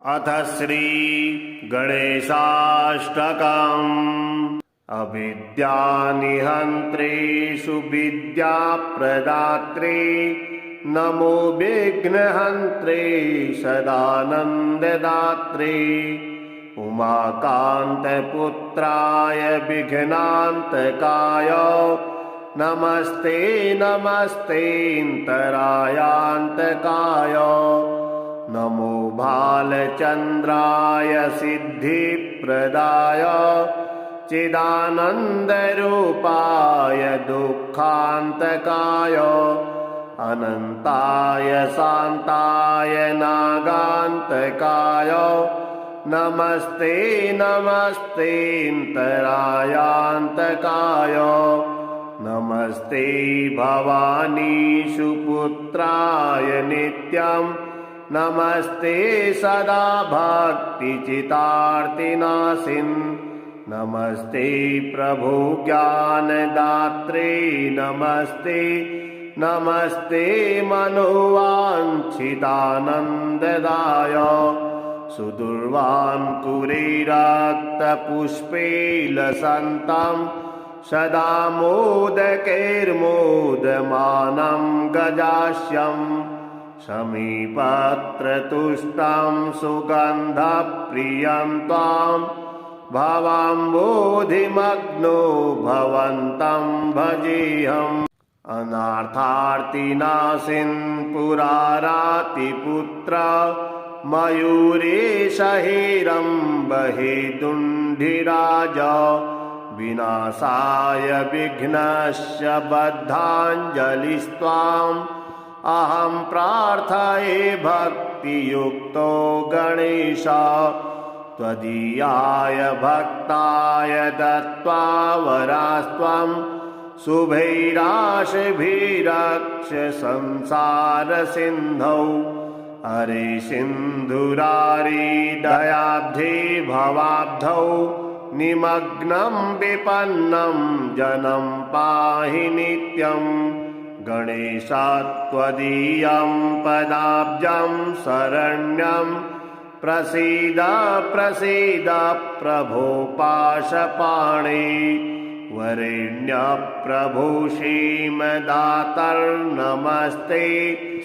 अथ श्री गणेशाष्टकम्। अविद्यानिहन्त्रेषु विद्याप्रदात्रे नमो विघ्नहन्त्रे सदानन्ददात्रे उमाकान्तपुत्राय विघ्नान्तकाय नमस्ते नमस्तेऽन्तरायान्तकाय नमो भालचन्द्राय सिद्धिप्रदाय चिदानन्दरूपाय दुःखान्तकाय अनन्ताय शान्ताय नागान्तकाय नमस्ते नमस्तेऽन्तरायान्तकाय नमस्ते भवानीशुपुत्राय नित्यम् नमस्ते सदा भक्तिचितार्तिनाशिन् नमस्ते प्रभो ज्ञानदात्रे नमस्ते नमस्ते मनोवाञ्छितानन्ददाय सुदुर्वाङ्कुरैरक्तपुष्पैलसन्तं सदा मोदकैर्मोदमानं गजास्यम् समीपत्रतुष्टं सुगन्धप्रियं त्वां भवाम्बोधिमग्नो भवन्तं भजेऽहम् अनार्थार्तिनाशिन् पुरारातिपुत्र मयूरेशहेरम्बहेदुण्डिराज विनाशाय विघ्नस्य बद्धाञ्जलिस्त्वाम् अहं प्रार्थये भक्तियुक्तो गणेश त्वदीयाय भक्ताय दत्त्वा वरास्त्वं शुभैराशभिरक्ष संसारसिन्धौ हरे सिन्धुरारी दयाब्धे भवाब्धौ निमग्नं विपन्नं जनं पाहि नित्यम् गणेशात्वदीयं पदाब्जं शरण्यं प्रसीद प्रसीद प्रभो पाशपाणे वरेण्य प्रभो श्रीमदातर्नमस्ते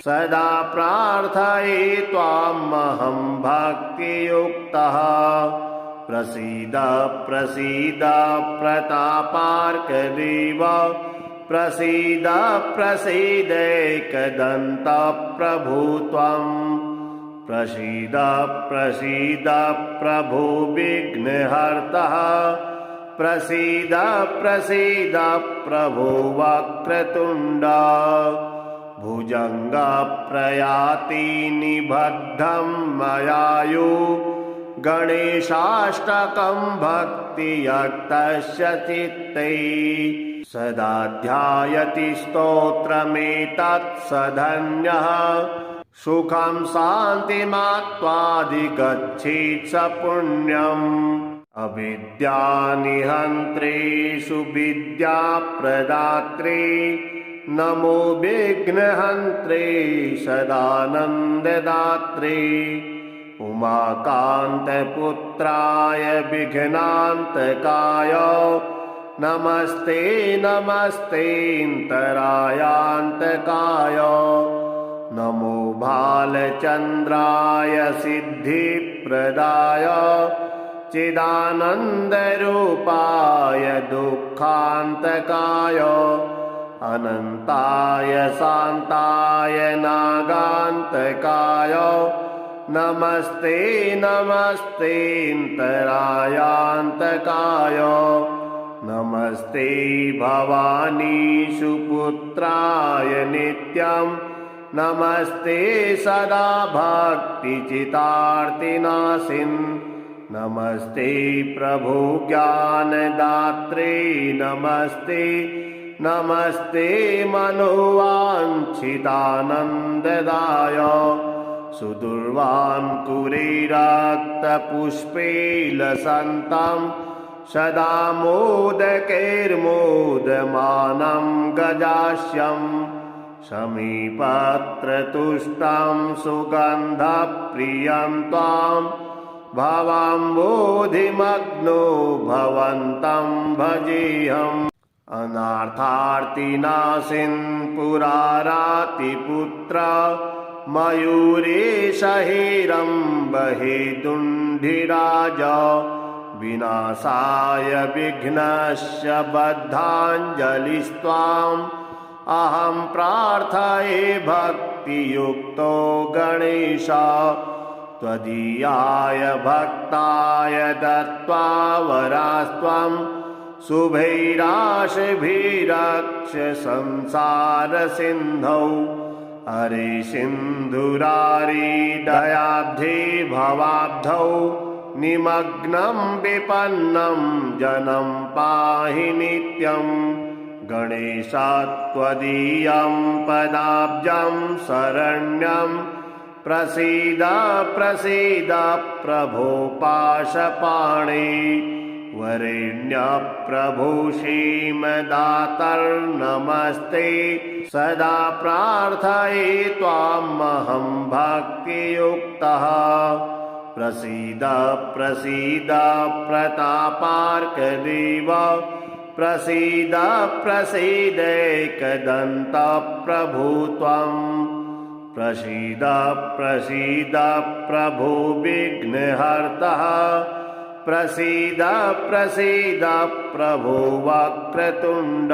सदा प्रार्थये त्वामहं भक्तियुक्तः प्रसीद प्रसीद प्रतापार्कदेव प्रसीद प्रसीदैकदन्त प्रभो त्वं प्रसीद प्रसीद प्रभो विघ्नहर्तः प्रसीद प्रसीद प्रभो वक्रतुण्ड भुजङ्गप्रयाति निबद्धं मयायु गणेशाष्टकं भक्तियुक्तस्य चित्ते सदा ध्यायति स्तोत्रमेतत् सधन्यः सुखं शान्तिमात्वाधिगच्छेत् स पुण्यम् अविद्यानिहन्त्रेषु विद्याप्रदात्रे नमो विघ्नहन्त्रे सदानन्ददात्रे उमाकान्तपुत्राय विघ्नान्तकाय नमस्ते नमस्तेऽन्तरायान्तकाय नमो भालचन्द्राय सिद्धिप्रदाय चिदानन्दरूपाय दुःखान्तकाय अनन्ताय शान्ताय नागान्तकाय नमस्ते नमस्तेऽन्तरायान्तकाय नमस्ते भवानीशुपुत्राय नित्यं नमस्ते सदा भक्तिचितार्तिनाशिन् नमस्ते प्रभो ज्ञानदात्रे नमस्ते नमस्ते मनोवाञ्छितानन्ददाय सुदुर्वाङ्कुरैरक्तपुष्पैलसन्तं सदा मोदकैर्मोदमानं गजास्यम् शमीपत्रतुष्टां सुगन्धप्रियं त्वां भवाम्बोधिमग्नो भवन्तं भजेऽहम् अनार्थार्तिनाशिन् पुरारातिपुत्र मयूरेशहिरम्बहेदुण्डिराज विनाशाय विघ्नस्य बद्धाञ्जलिस्त्वाम् अहं प्रार्थये भक्तियुक्तो गणेश त्वदीयाय भक्ताय दत्त्वा वरास्त्वं शुभैराशिभिरक्ष संसारसिन्धौ हरे सिन्धुरारिदयाब्धे भवाब्धौ निमग्नं विपन्नं जनं पाहि नित्यम् गणेश त्वदीयं पदाब्जं शरण्यं प्रसीद प्रसीद प्रभो पाशपाणे वरेण्य प्रभो श्रीमदातर्नमस्ते सदा प्रार्थये त्वामहं भक्तियुक्तः प्रसीद प्रसीद प्रतापार्कदेव प्रसीद प्रसीदैकदन्त प्रभो त्वं प्रसीद प्रसीद प्रभो विघ्नहर्तः प्रसीद प्रसीद प्रभो वक्रतुण्ड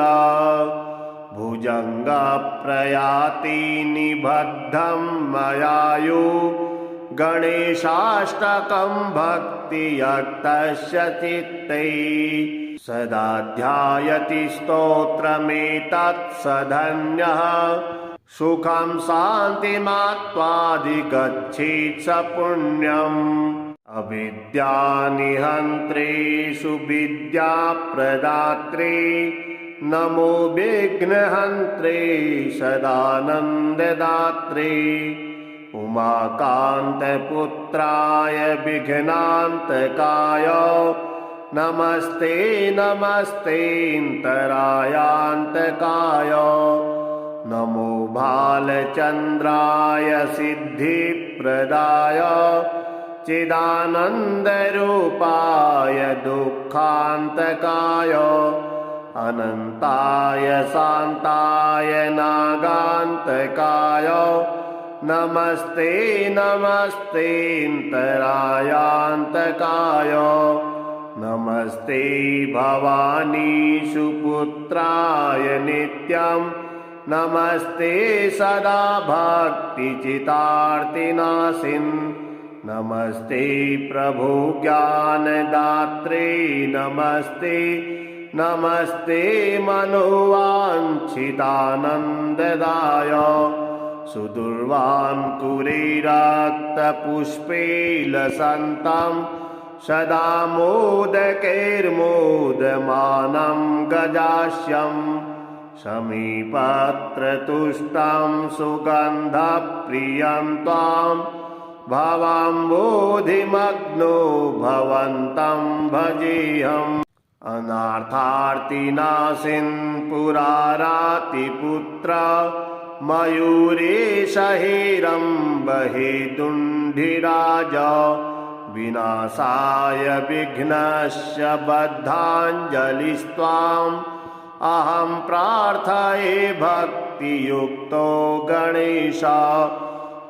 भुजङ्गप्रयाति निबद्धं मयायु गणेशाष्टकं भक्तियुक्तस्य चित्ते सदा ध्यायति स्तोत्रमेतत् सधन्यः सुखं शान्तिमात्वाधिगच्छेत् स पुण्यम् अविद्यानिहन्त्रेषु विद्याप्रदात्रे नमो विघ्नहन्त्रे सदानन्ददात्रे उमाकान्तपुत्राय विघ्नान्तकाय नमस्ते नमस्तेऽन्तरायान्तकाय नमो भालचन्द्राय सिद्धिप्रदाय चिदानन्दरूपाय दुःखान्तकाय अनन्ताय शान्ताय नागान्तकाय नमस्ते नमस्तेऽन्तरायान्तकाय नमस्ते भवानी सुपुत्राय नित्यं नमस्ते सदा भक्तिचितार्तिनाशिन् नमस्ते प्रभो ज्ञानदात्रे नमस्ते नमस्ते मनोवाञ्छितानन्ददाय सुदुर्वान् कुरेरक्तपुष्पे लसन्तं सदा मोदकैर्मोदमानं गजास्यं शमीपत्रतुष्टां सुगन्धप्रियं त्वां भवाम्बोधिमग्नो भवन्तं भजेऽहम् अनार्थार्तिनाशिन् पुरारातिपुत्र मयूरेशहिरम्बहेदुण्डिराज विनाशाय विघ्नस्य बद्धाञ्जलिस्त्वाम् अहं प्रार्थये भक्तियुक्तो गणेश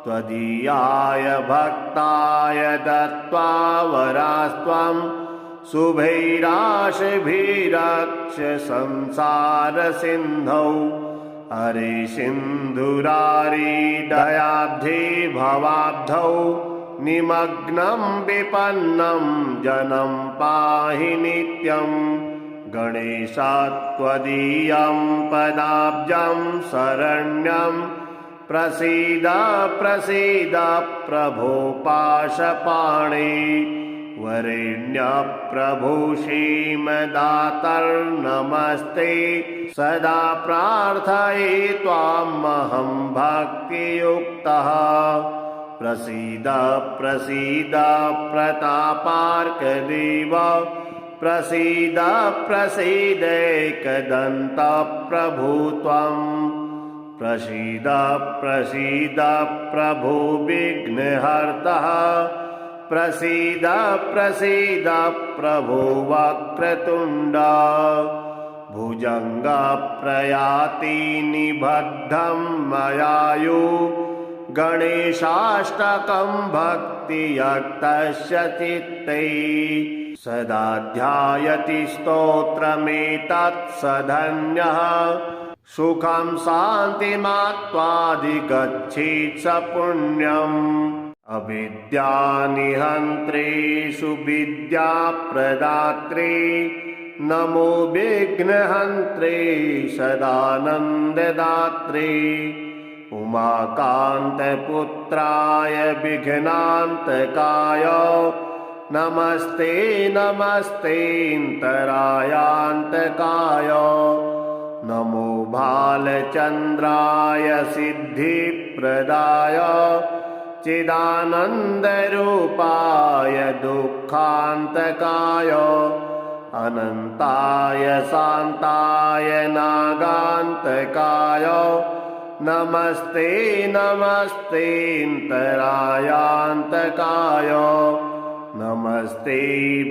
त्वदीयाय भक्ताय दत्त्वा वरास्त्वं शुभैराशिभिरक्ष संसारसिन्धौ हरे सिन्धुरारिदयाब्धे भवाब्धौ निमग्नं विपन्नं जनं पाहि नित्यम् गणेश त्वदीयं पदाब्जं शरण्यं प्रसीद प्रसीद प्रभो पाशपाणे वरेण्य प्रभो श्रीमदातर्नमस्ते सदा प्रार्थये त्वामहं भक्तियुक्तः प्रसीद प्रसीद प्रतापार्कदेव प्रसीद प्रसीदैकदन्त प्रभो त्वं प्रसीद प्रसीद प्रभो विघ्नहर्तः प्रसीद प्रसीद प्रभो वक्रतुण्ड भुजङ्ग प्रयाति निबद्धं मयायु गणेशाष्टकं भक्तियुक्तस्य चित्ते सदा ध्यायति स्तोत्रमेतत् स धन्यः सुखं शान्तिमात्वाधिगच्छेत् स पुण्यम् अविद्यानिहन्त्रेषु विद्याप्रदात्रे नमो विघ्नहन्त्रे सदानन्ददात्रे उमाकान्तपुत्राय विघ्नान्तकाय नमस्ते नमस्तेऽन्तरायान्तकाय नमो भालचन्द्राय सिद्धिप्रदाय चिदानन्दरूपाय दुःखान्तकाय अनन्ताय शान्ताय नागान्तकाय नमस्ते नमस्तेऽन्तरायान्तकाय नमस्ते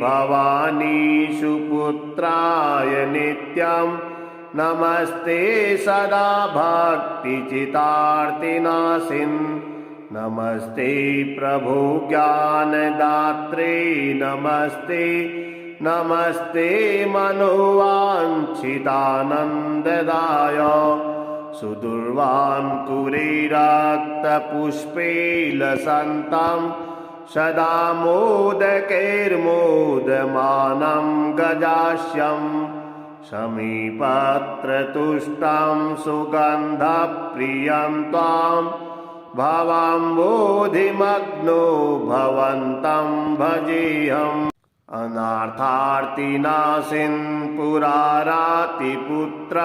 भवानी सुपुत्राय नित्यं नमस्ते सदा भक्तिचितार्तिनाशिन् नमस्ते प्रभो ज्ञानदात्रे नमस्ते नमस्ते मनोवाञ्छितानन्ददाय सुदुर्वां कुरीरक्तपुष्पैलसन्तं सदा मोदकैर्मोदमानं गजास्यं समीपत्रतुष्टं सुगन्धप्रियं त्वां भवाम्बोधिमग्नो भवन्तं भजेऽहम् अनार्थार्तिनाशिन् पुरारातिपुत्र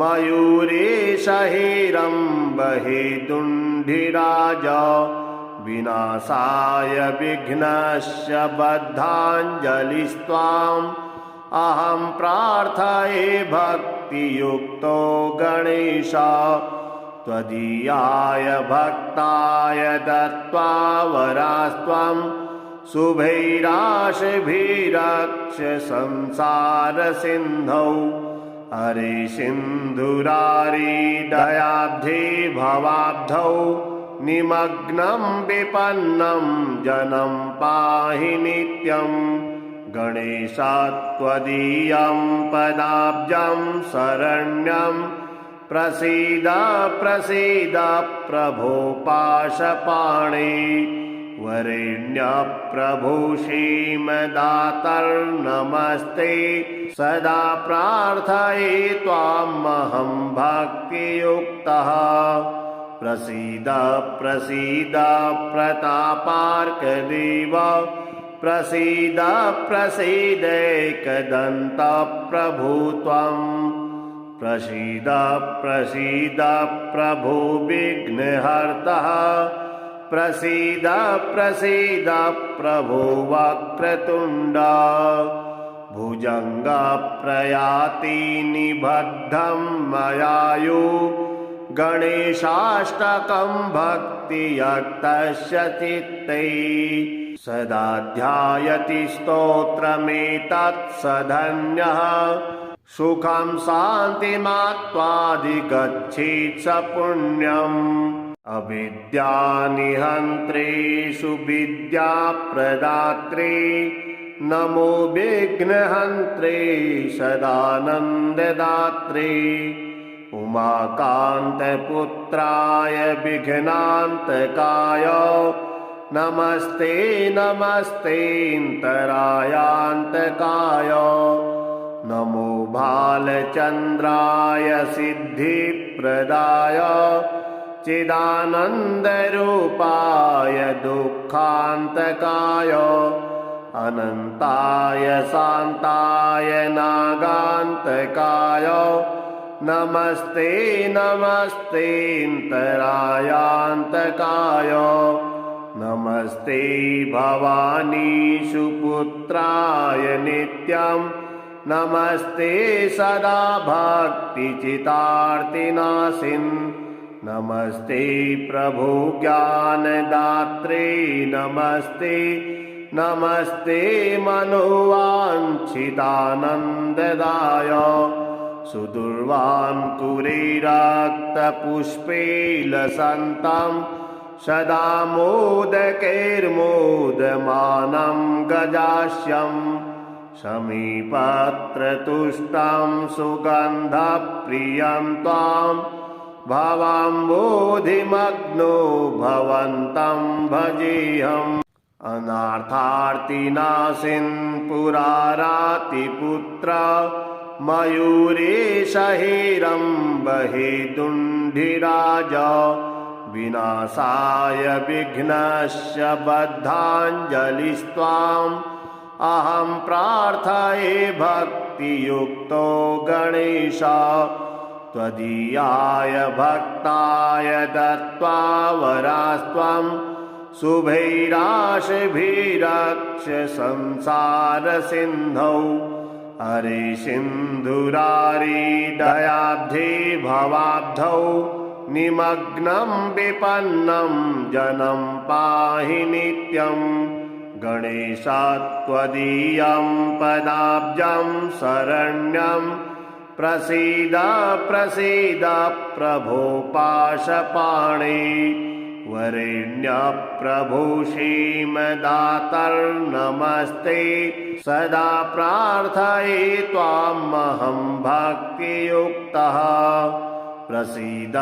मयूरेश हेरम्बहेदुण्डिराज विनाशाय विघ्नस्य बद्धाञ्जलिस्त्वाम् अहं प्रार्थये भक्तियुक्तो गणेश त्वदीयाय भक्ताय दत्त्वा वरास्त्वं शुभैराशिभिरक्ष संसारसिन्धौ हरे सिन्धुरारी दयाब्धे भवाब्धौ निमग्नं विपन्नं जनं पाहि नित्यं गणेश त्वदीयं पदाब्जं शरण्यं प्रसीद प्रसीद प्रभो पाशपाणे वरेण्य प्रभो श्रीमदातर्नमस्ते सदा प्रार्थये त्वामहं भक्तियुक्तः प्रसीद प्रसीद प्रतापार्कदेव प्रसीद प्रसीदैकदन्त प्रभो त्वं प्रसीद प्रसीद प्रभो विघ्नहर्तः प्रसीद प्रसीद प्रभो वक्रतुण्ड भुजङ्ग प्रयाति निबद्धं मयायु गणेशाष्टकं भक्तियुक्तस्य चित्ते सदा ध्यायति स्तोत्रमेतत् स धन्यः सुखं शान्तिमात्वाधिगच्छेत् स पुण्यम् अविद्यानिहन्त्रेषु विद्याप्रदात्रे नमो विघ्नहन्त्रे सदानन्ददात्रे उमाकान्तपुत्राय विघ्नान्तकाय नमस्ते नमस्तेऽन्तरायान्तकाय नमो भालचन्द्राय सिद्धिप्रदाय चिदानन्दरूपाय दुःखान्तकाय अनन्ताय शान्ताय नागान्तकाय नमस्ते नमस्तेऽन्तरायान्तकाय नमस्ते भवानी सुपुत्राय नित्यं नमस्ते सदा भक्तिचितार्तिनाशिन् नमस्ते प्रभु ज्ञानदात्रे नमस्ते नमस्ते मनोवाञ्छितानन्ददाय सुदुर्वान् कुरीरक्तपुष्पैलसन्तं सदा मोदकैर्मोदमानं गजास्यं समीपत्रतुष्टं सुगन्धप्रियं त्वां भवाम्बोधिमग्नो भवन्तं भजेऽहम् अनार्थार्तिनाशिन् पुरारातिपुत्र मयूरेशहिरम्बहेदुण्डिराज विनाशाय विघ्नस्य बद्धाञ्जलिस्त्वाम् अहं प्रार्थये भक्तियुक्तो गणेश त्वदीयाय भक्ताय दत्त्वा वरास्त्वं शुभैराशभिरक्ष संसारसिन्धौ हरे सिन्धुरारी दयाब्धे भवाब्धौ निमग्नं विपन्नं जनं पाहि नित्यं गणेश त्वदीयं पदाब्जं शरण्यं प्रसीद प्रसीद प्रभो पाशपाणे वरेण्य प्रभो श्रीमदातर्नमस्ते सदा प्रार्थये त्वामहं भक्तियुक्तः प्रसीद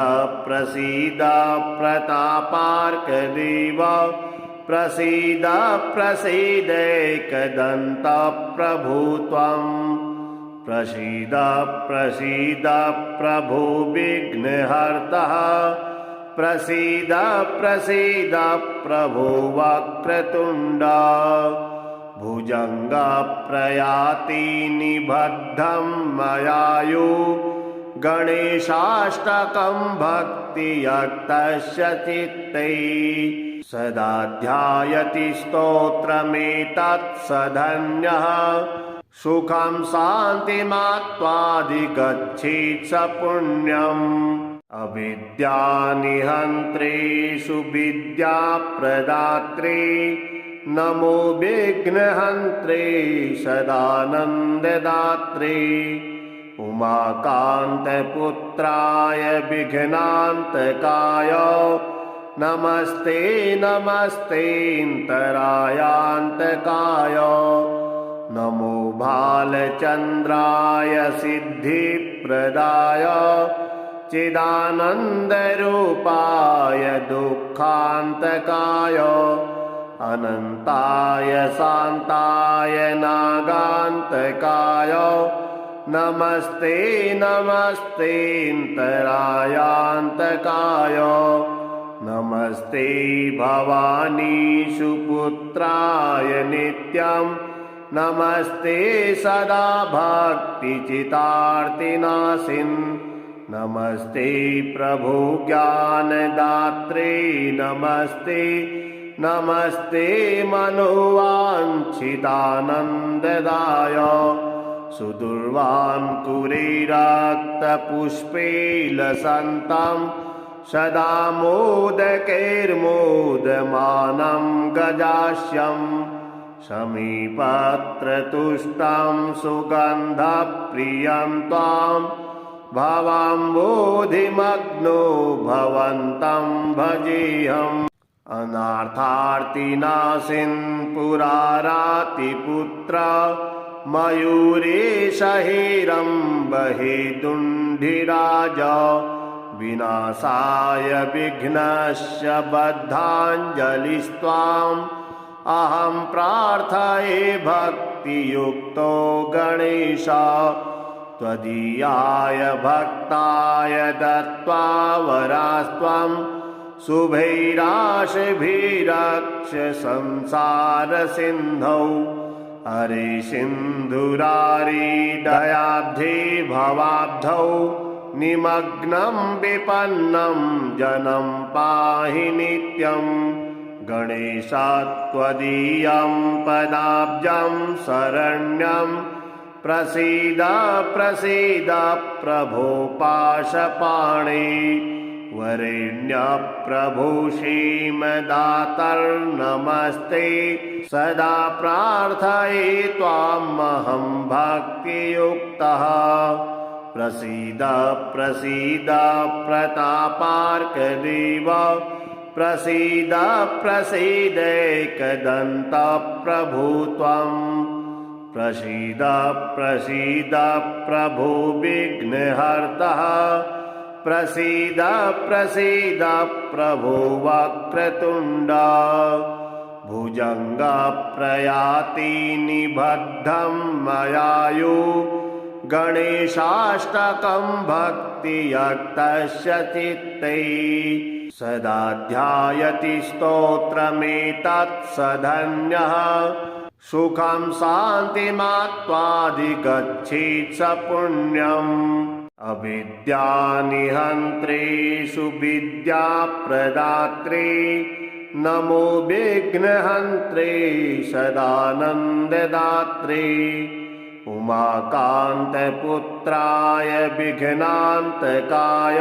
प्रसीद प्रतापार्कदेव प्रसीद प्रसीदैकदन्त प्रभु त्वं प्रसीद प्रसीद प्रभो विघ्नहर्तः प्रसीद प्रसीद प्रभो वक्रतुण्ड भुजङ्गप्रयाति निबद्धं मयायु गणेशाष्टकं भक्तियुक्तस्य चित्ते सदा ध्यायति स्तोत्रमेतत् स धन्यः सुखं शान्तिमात्वाधिगच्छेत् स पुण्यम् अविद्यानिहन्त्रेषु विद्याप्रदात्रे नमो विघ्नहन्त्रे सदानन्ददात्रे उमाकान्तपुत्राय विघ्नान्तकाय नमस्ते नमस्तेऽन्तरायान्तकाय नमो भालचन्द्राय सिद्धिप्रदाय चिदानन्दरूपाय दुःखान्तकाय अनन्ताय शान्ताय नागान्तकाय नमस्ते नमस्तेऽन्तरायान्तकाय नमस्ते भवानी सुपुत्राय नित्यं नमस्ते सदा भक्तिचितार्तिनाशिन् नमस्ते प्रभु ज्ञानदात्रे नमस्ते नमस्ते मनोवाञ्छितानन्ददाय सुदुर्वान् कुरीरक्तपुष्पैलसन्तं सदा मोदकैर्मोदमानं गजास्यं समीपत्रतुष्टं सुगन्धप्रियं त्वां भवाम्बोधिमग्नो भवन्तं भजेऽहम् अनार्थार्तिनाशिन् पुरारातिपुत्र मयूरेशहिरम्बहेदुण्डिराज विनाशाय विघ्नस्य बद्धाञ्जलिस्त्वाम् अहं प्रार्थये भक्तियुक्तो गणेश त्वदीयाय भक्ताय दत्त्वा वरास्त्वं शुभैराशभिरक्ष संसारसिन्धौ हरे सिन्धुरारी दयाब्धे भवाब्धौ निमग्नं विपन्नं जनं पाहि नित्यं गणेश त्वदीयं पदाब्जं शरण्यं प्रसीद प्रसीद प्रभो पाशपाणे वरेण्य प्रभो श्रीमदातर्नमस्ते सदा प्रार्थये त्वामहं भक्तियुक्तः प्रसीद प्रसीद प्रतापार्कदेव प्रसीद प्रसीदैकदन्त प्रभो त्वं प्रसीद प्रसीद प्रभो विघ्नहर्तः प्रसीद प्रसीद प्रभो वक्रतुण्ड भुजङ्ग प्रयाति निबद्धं मयायु गणेशाष्टकं भक्तियुक्तस्य चित्ते सदा ध्यायति स्तोत्रमेतत् सधन्यः सुखं शान्तिमात्वाधिगच्छेत् स पुण्यम् अविद्यानिहन्त्रेषु विद्याप्रदात्रे नमो विघ्नहन्त्रे सदानन्ददात्रे उमाकान्तपुत्राय विघ्नान्तकाय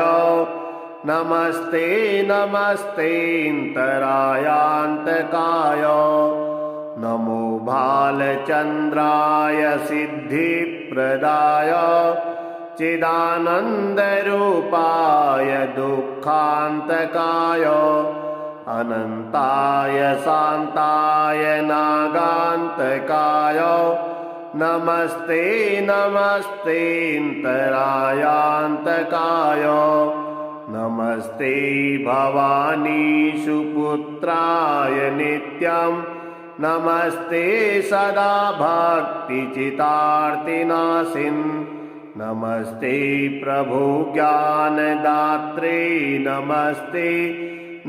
नमस्ते नमस्तेऽन्तरायान्तकाय नमो भालचन्द्राय सिद्धिप्रदाय चिदानन्दरूपाय दुःखान्तकाय अनन्ताय शान्ताय नागान्तकाय नमस्ते नमस्तेऽन्तरायान्तकाय नमस्ते भवानी सुपुत्राय नित्यं नमस्ते सदा भक्तिचितार्तिनाशिन् नमस्ते प्रभो ज्ञानदात्रे नमस्ते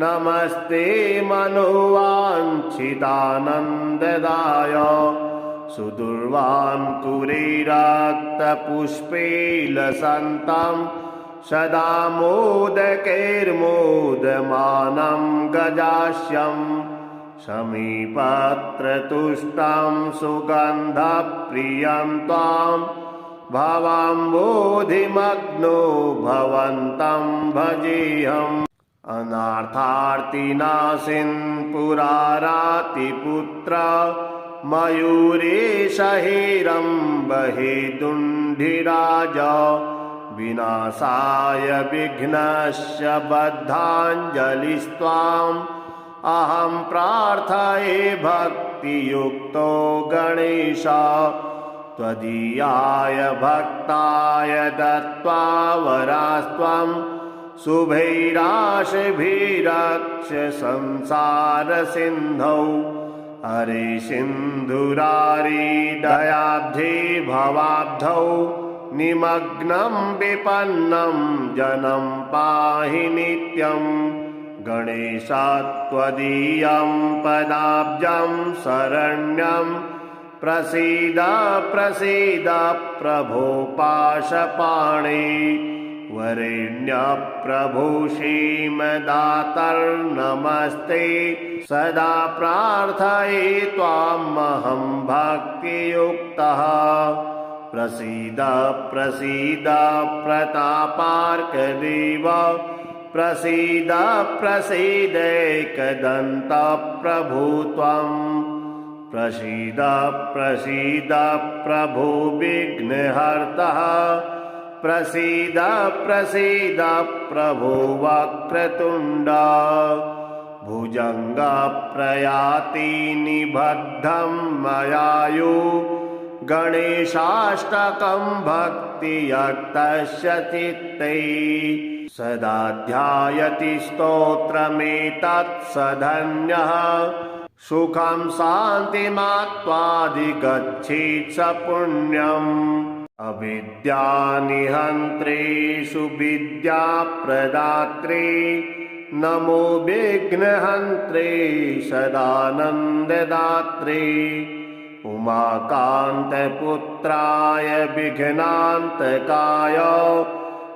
नमस्ते मनोवाञ्छितानन्ददाय सुदुर्वाङ्कुरे रक्तपुष्पे लसन्तं सदा मोदकैर्मोदमानं गजास्यं समीपत्रतुष्टं सुगन्धप्रियं त्वां भवाम्बोधिमग्नो भवन्तं भजेऽहम् अनार्थार्तिनाशिन् पुरारातिपुत्र मयूरेश हेरम्बहेदुण्डिराज विनाशाय विघ्नस्य बद्धाञ्जलिस्त्वाम् अहं प्रार्थये भक्तियुक्तो गणेश त्वदीयाय भक्ताय दत्त्वा वरास्त्वं शुभैराशिभिरक्ष संसारसिन्धौ हरे सिन्धुरारी दयाब्धे भवाब्धौ निमग्नं विपन्नं जनं पाहि नित्यं गणेश त्वदीयं पदाब्जं शरण्यं प्रसीद प्रसीद प्रभो पाशपाणे वरेण्य प्रभो श्रीमदातर्नमस्ते सदा प्रार्थये त्वामहं भक्तियुक्तः प्रसीद प्रसीद प्रतापार्कदेव प्रसीद प्रसीदैकदन्त प्रभो त्वं प्रसीद प्रसीद प्रभो विघ्नहर्तः प्रसीद प्रसीद प्रभो वक्रतुण्ड भुजङ्ग प्रयाति निबद्धं मयायु गणेशाष्टकं भक्तियुक्तस्य चित्ते सदा ध्यायति स्तोत्रमेतत् सधन्यः सुखं शान्तिमात्वाधिगच्छेत् स पुण्यम् अविद्यानिहन्त्रेषु विद्याप्रदात्रे नमो विघ्नहन्त्रे सदानन्ददात्रे उमाकान्तपुत्राय विघ्नान्तकाय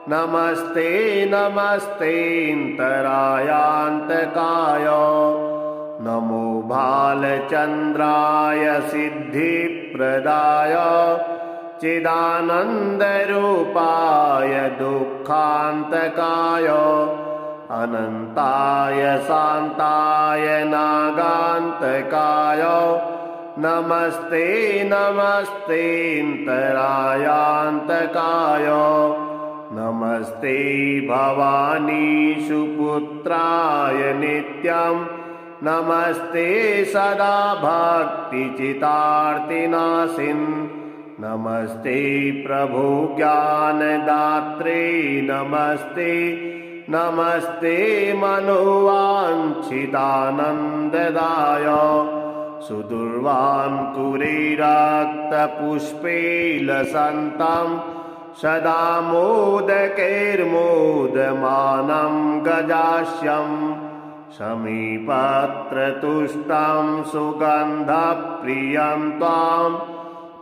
नमस्ते नमस्तेऽन्तरायान्तकाय नमो भालचन्द्राय सिद्धिप्रदाय चिदानन्दरूपाय दुःखान्तकाय अनन्ताय शान्ताय नागान्तकाय नमस्ते नमस्तेऽन्तरायान्तकाय नमस्ते भवानी सुपुत्राय नित्यं नमस्ते सदा भक्तिचितार्तिनाशिन् नमस्ते प्रभु ज्ञानदात्रे नमस्ते नमस्ते मनोवाञ्छितानन्ददाय सुदुर्वां कुरीरक्तपुष्पैलसन्तं सदा मोदकैर्मोदमानं गजास्यं समीपत्रतुष्टं सुगन्धप्रियं त्वां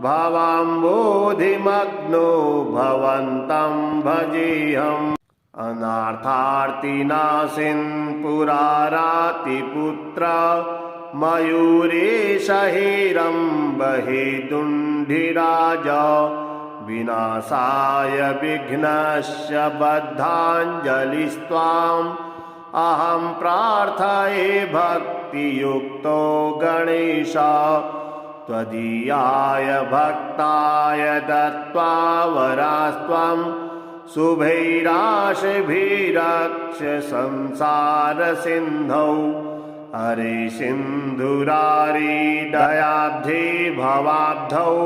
भवाम्बोधिमग्नो भवन्तं भजेऽहम् अनार्थार्तिनाशिन् पुरारातिपुत्र मयूरेशहिरम्बहेदुण्डिराज विनाशाय विघ्नस्य बद्धाञ्जलिस्त्वाम् अहं प्रार्थये भक्तियुक्तो गणेश त्वदीयाय भक्ताय दत्त्वा वरास्त्वं शुभैराशिभिरक्ष संसारसिन्धौ हरे सिन्धुरारी दयाब्धे भवाब्धौ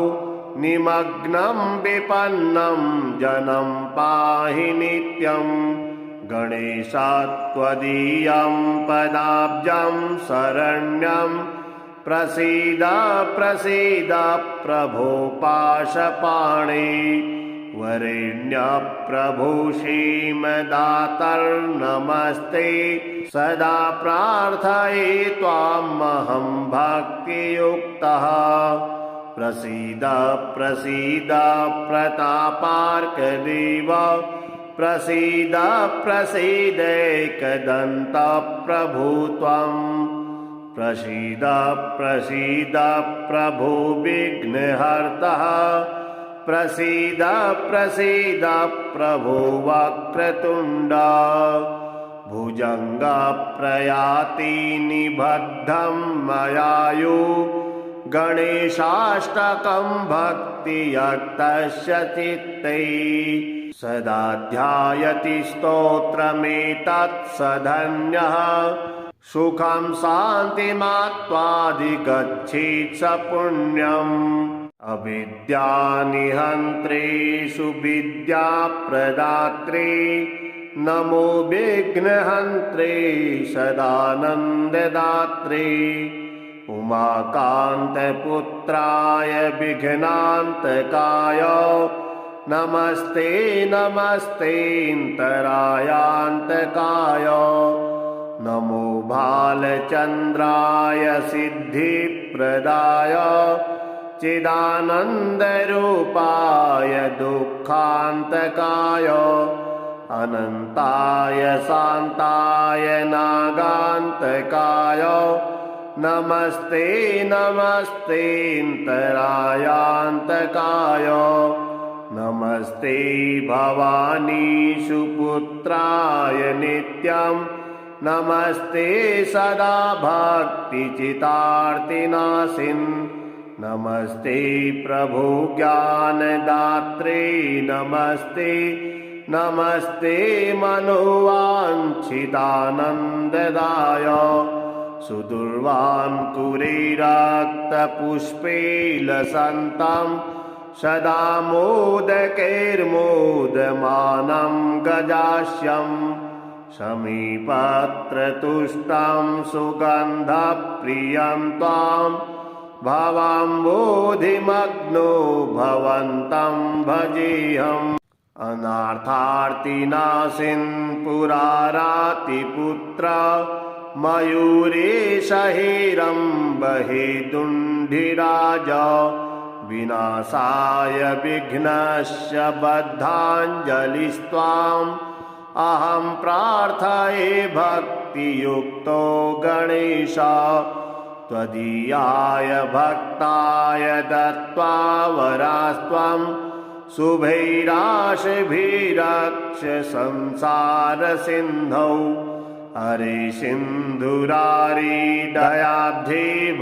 निमग्नं विपन्नं जनं पाहि नित्यं गणेश त्वदीयं पदाब्जं शरण्यं प्रसीद प्रसीद प्रभो पाशपाणे वरेण्य प्रभु श्रीमदातर्नमस्ते सदा प्रार्थये त्वामहं भक्तियुक्तः प्रसीद प्रसीद प्रतापार्कदेव प्रसीद प्रसीदैकदन्त प्रभु त्वं प्रसीद प्रसीद प्रभु विघ्नहर्तः प्रसीद प्रसीद प्रभो वक्रतुण्ड भुजङ्गप्रयाति निबद्धं मयायु गणेशाष्टकं भक्तियुक्तस्य चित्ते सदा ध्यायति स्तोत्रमेतत् सधन्यः सुखं शान्तिमात्वाधिगच्छेत् स पुण्यम् अविद्यानिहन्त्रे सुविद्याप्रदात्रे नमो विघ्नहन्त्रे सदानन्ददात्रे उमाकान्तपुत्राय विघ्नान्तकाय नमस्ते नमस्तेऽन्तरायान्तकाय नमो भालचन्द्राय सिद्धिप्रदाय चिदानन्दरूपाय दुःखान्तकाय अनन्ताय शान्ताय नागान्तकाय नमस्ते नमस्तेऽन्तरायान्तकाय नमस्ते भवानी सुपुत्राय नित्यं नमस्ते सदा भक्तिचितार्तिनाशिन् नमस्ते प्रभु ज्ञानदात्रे नमस्ते नमस्ते मनोवाञ्छितानन्ददाय सुदुर्वां कुरीरक्तपुष्पैलसन्तं सदा मोदकैर्मोदमानं गजास्यं समीपत्रतुष्टं सुगन्धप्रियं त्वां भवाम्बोधिमग्नो भवन्तं भजेऽहम् अनार्थार्तिनाशिन् पुरारातिपुत्र मयूरेशहिरम्बहेदुण्डिराज विनाशाय विघ्नस्य बद्धाञ्जलिस्त्वाम् अहं प्रार्थये भक्तियुक्तो गणेश त्वदीयाय भक्ताय दत्त्वा वरास्त्वं शुभैराशिभिरक्ष संसारसिन्धौ हरे सिन्धुरारिदयाब्धे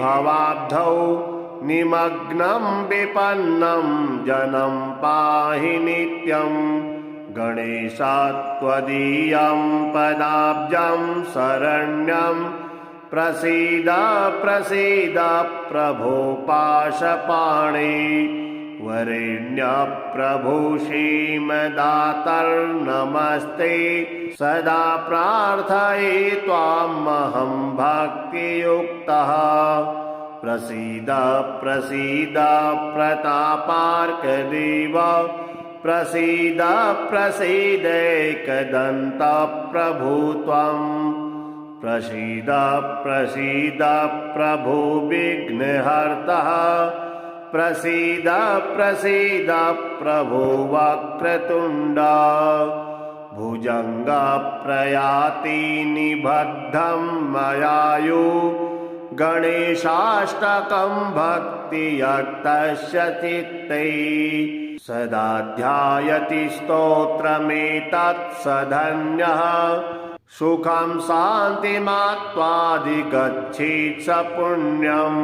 भवाब्धौ निमग्नं विपन्नं जनं पाहि नित्यं गणेशात्त्वदीयं पदाब्जं शरण्यं प्रसीद प्रसीद प्रभो पाशपाणे वरेण्यप्रभो श्रीमदातर्नमस्ते सदा प्रार्थये त्वामहं भक्तियुक्तः प्रसीद प्रसीद प्रतापार्कदेव प्रसीद प्रसीदैकदन्तप्रभो त्वं प्रसीद प्रसीद प्रभो विघ्नहर्तः प्रसीद प्रसीद प्रभो वक्रतुण्ड भुजङ्गप्रयाति निबद्धं मयायु गणेशाष्टकं भक्तियुक्तस्य चित्ते सदा ध्यायति स्तोत्रमेतत् स धन्यः सुखं शान्तिमात्वाधिगच्छेत् स पुण्यम्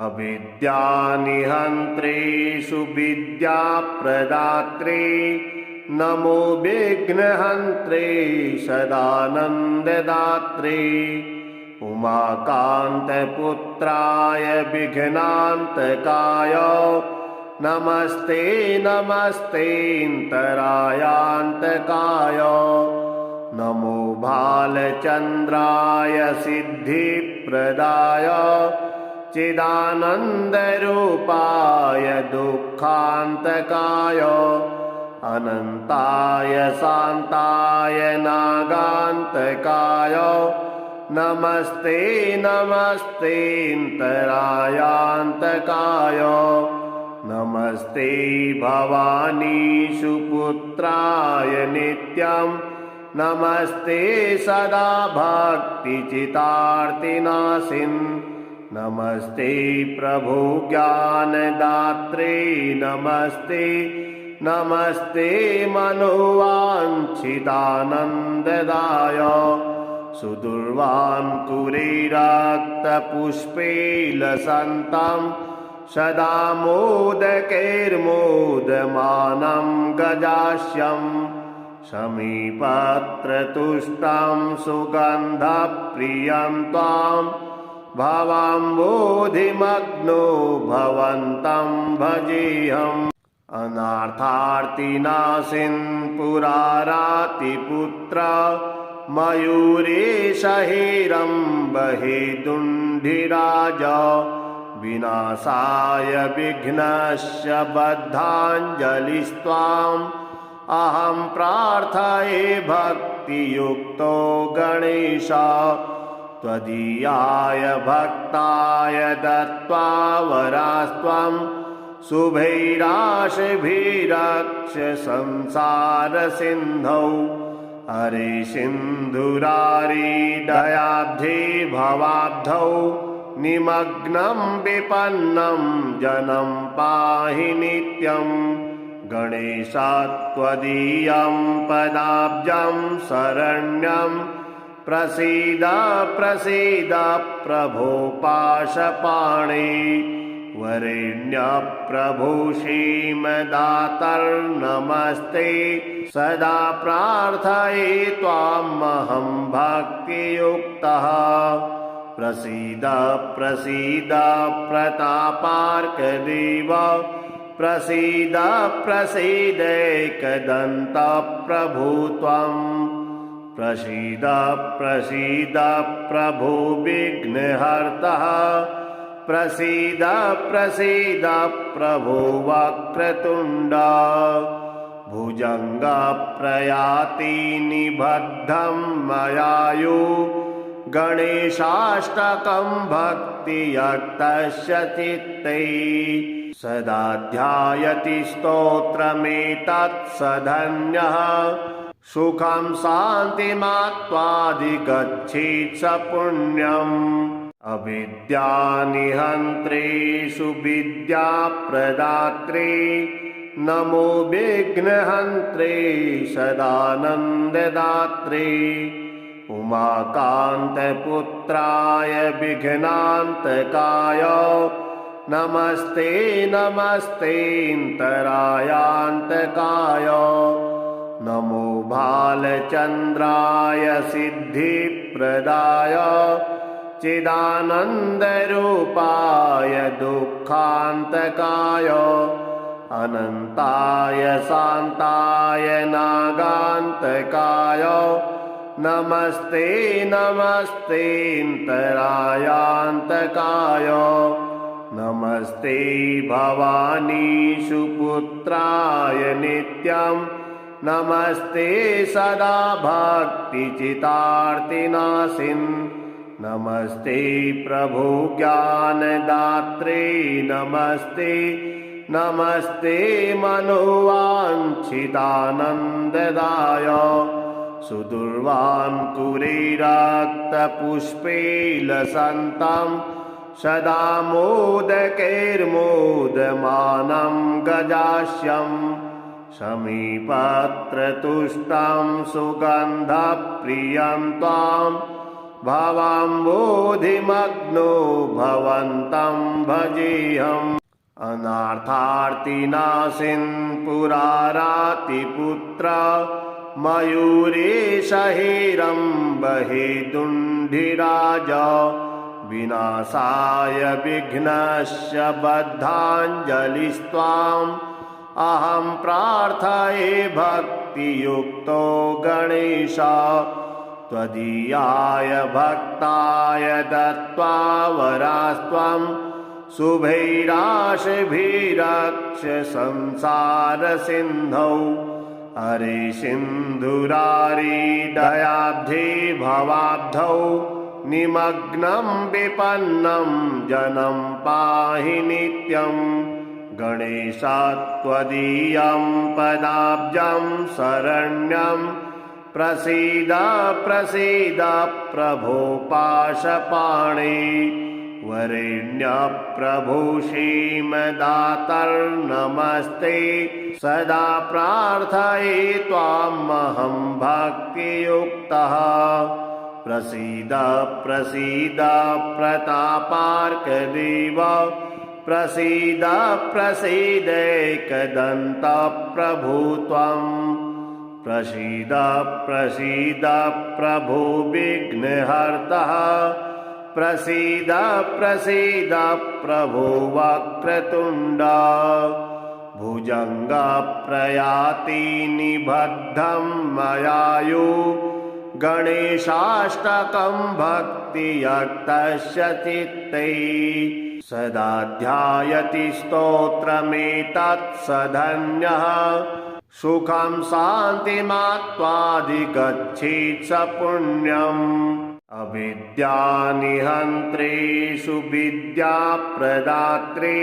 अविद्यानिहन्त्रेषु विद्याप्रदात्रे नमो विघ्नहन्त्रे सदानन्ददात्रे उमाकान्तपुत्राय विघ्नान्तकाय नमस्ते नमस्तेऽन्तरायान्तकाय नमो भालचन्द्राय सिद्धिप्रदाय चिदानन्दरूपाय दुःखान्तकाय अनन्ताय शान्ताय नागान्तकाय नमस्ते नमस्तेऽन्तरायान्तकाय नमस्ते भवानी सुपुत्राय नित्यं नमस्ते सदा भक्तिचितार्तिनाशिन् नमस्ते प्रभो ज्ञानदात्रे नमस्ते नमस्ते मनोवाञ्छितानन्ददाय सुदुर्वाङ्कुरे रक्तपुष्पैलसन्तं सदा मोदकैर्मोदमानं गजास्यं समीपत्रतुष्टं सुगन्धप्रियं त्वां भवाम्बोधिमग्नो भवन्तं भजेऽहम् अनार्थार्तिनाशिन् पुरारातिपुत्र मयूरेशहेरम्बहेदुण्डिराज विनाशाय विघ्नस्य बद्धाञ्जलिस्त्वाम् अहं प्रार्थये भक्तियुक्तो गणेश त्वदीयाय भक्ताय दत्त्वा वरास्त्वं शुभैराशिभिरक्ष संसारसिन्धौ हरे सिन्धुरारिदयाब्धे भवाब्धौ निमग्नं विपन्नं जनं पाहि नित्यं गणेशात्त्वदीयं पदाब्जं शरण्यं प्रसीद प्रसीद प्रभो पाशपाणे वरेण्यप्रभो श्रीमदातर्नमस्ते सदा प्रार्थये त्वामहं भक्तियुक्तः प्रसीद प्रसीद प्रतापार्कदेव प्रसीद प्रसीदैकदन्तप्रभो त्वं प्रसीद प्रसीद प्रभो विघ्नहर्तः प्रसीद प्रसीद प्रभो वक्रतुण्ड भुजङ्गप्रयाति निबद्धं मयायु गणेशाष्टकं भक्तियुक्तस्य चित्ते सदा ध्यायति स्तोत्रमेतत् स धन्यः सुखं शान्तिमात्वाधिगच्छेत् स पुण्यम् अविद्यानिहन्त्रेषु विद्याप्रदात्रे नमो विघ्नहन्त्रे सदानन्ददात्रे उमाकान्तपुत्राय विघ्नान्तकाय नमस्ते नमस्तेऽन्तरायान्तकाय नमो भालचन्द्राय सिद्धिप्रदाय चिदानन्दरूपाय दुःखान्तकाय अनन्ताय शान्ताय नागान्तकाय नमस्ते नमस्तेऽन्तरायान्तकाय नमस्ते भवानी सुपुत्राय नित्यं नमस्ते सदा भक्तिचितार्तिनाशिन् नमस्ते प्रभो ज्ञानदात्रे नमस्ते नमस्ते मनोवाञ्छितानन्ददाय सुदुर्वाङ्कुरे रक्तपुष्पे लसन्तं सदा मोदकैर्मोदमानं गजास्यं समीपत्रतुष्टं सुगन्धप्रियं त्वां भवाम्बोधिमग्नो भवन्तं भजेऽहम् अनार्थार्तिनाशिन् पुरारातिपुत्र मयूरेशहेरम्बहेदुण्डिराज विनाशाय विघ्नस्य बद्धाञ्जलिस्त्वाम् अहं प्रार्थये भक्तियुक्तो गणेश त्वदीयाय भक्ताय दत्त्वा वरास्त्वं शुभैराशिभिरक्ष संसारसिन्धौ हरे सिन्धुरारी दयाब्धे भवाब्धौ निमग्नं विपन्नं जनं पाहि नित्यं गणेशात्वदीयं पदाब्जं शरण्यं प्रसीद प्रसीद प्रभो पाशपाणे वरेण्य प्रभो श्रीमदातर्नमस्ते सदा प्रार्थये त्वामहं भक्तियुक्तः प्रसीद प्रसीद प्रतापार्कदेव प्रसीद प्रसीदैकदन्त प्रभो त्वं प्रसीद प्रसीद प्रभो विघ्नहर्तः प्रसीद प्रसीद प्रभो वक्रतुण्ड भुजङ्गप्रयाति निबद्धं मयायु गणेशाष्टकं भक्तियुक्तस्य चित्ते सदा ध्यायति स्तोत्रमेतत् सधन्यः सुखं शान्तिमात्वाधिगच्छेत् स पुण्यम् अविद्यानिहन्त्रेषु विद्याप्रदात्रे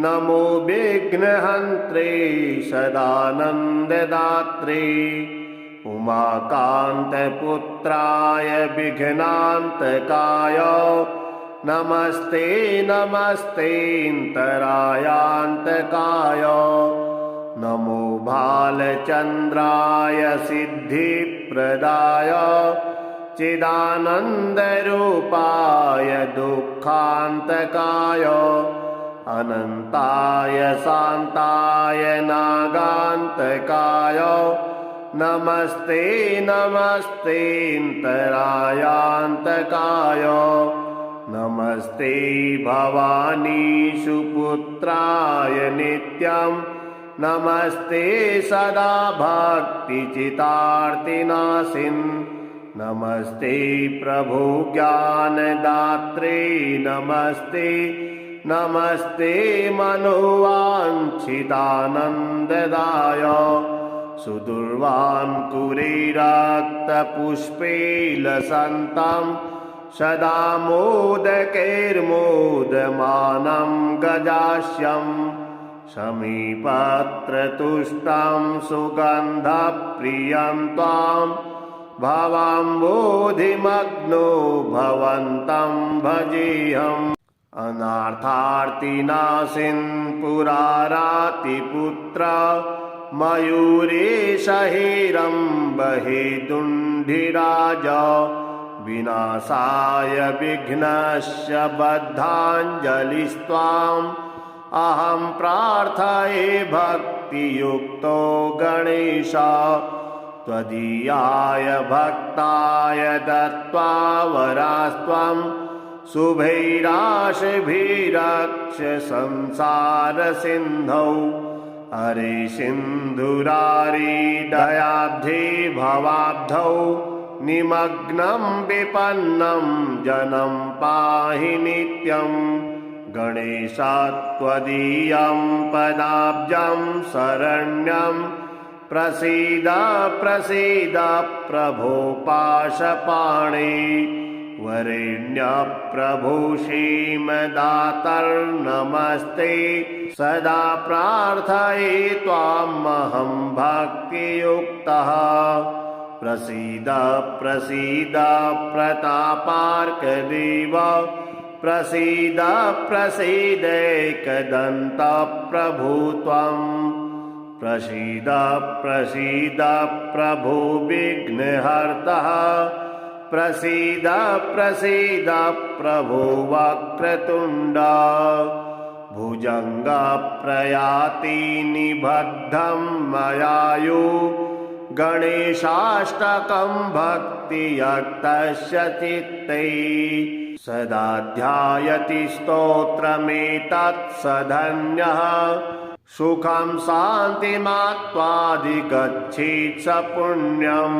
नमो विघ्नहन्त्रे सदानन्ददात्रे उमाकान्तपुत्राय विघ्नान्तकाय नमस्ते नमस्तेऽन्तरायान्तकाय नमो भालचन्द्राय सिद्धिप्रदाय चिदानन्दरूपाय दुःखान्तकाय अनन्ताय शान्ताय नागान्तकाय नमस्ते नमस्तेऽन्तरायान्तकाय नमस्ते भवानी सुपुत्राय नित्यं नमस्ते सदा भक्तिचितार्तिनाशिन् नमस्ते प्रभो ज्ञानदात्रे नमस्ते नमस्ते मनोवाञ्छितानन्ददाय सुदुर्वाङ्कुरे रक्तपुष्पे लसन्तं सदा मोदकैर्मोदमानं गजास्यं समीपत्रतुष्टं सुगन्धप्रियं त्वां भवाम्बोधिमग्नो भवन्तं भजेऽहम् अनार्थार्तिनाशिन् पुरारातिपुत्र मयूरेश हेरम्बहेदुण्डिराज विनाशाय विघ्नस्य बद्धाञ्जलिस्त्वाम् अहं प्रार्थये भक्तियुक्तो गणेश त्वदीयाय भक्ताय दत्त्वा वरास्त्वं शुभैराशिभिरक्ष संसारसिन्धौ हरे सिन्धुरारिदयाब्धे भवाब्धौ निमग्नं विपन्नं जनं पाहि नित्यम् गणेश त्वदीयं पदाब्जं शरण्यं प्रसीद प्रसीद प्रभो पाशपाणे वरेण्य प्रभो श्रीमदातर्नमस्ते सदा प्रार्थये त्वामहं भक्तियुक्तः प्रसीद प्रसीद प्रतापार्कदेव प्रसीद प्रसीदैकदन्त प्रभो त्वम् प्रसीद प्रसीद प्रभो विघ्नहर्तः प्रसीद प्रसीद प्रभो वक्रतुण्ड भुजङ्ग प्रयाति निबद्धं मयायु गणेशाष्टकं भक्तियुक्तस्य चित्ते सदा ध्यायति स्तोत्रमेतत् सधन्यः सुखं शान्तिमात्वाधिगच्छेत् स पुण्यम्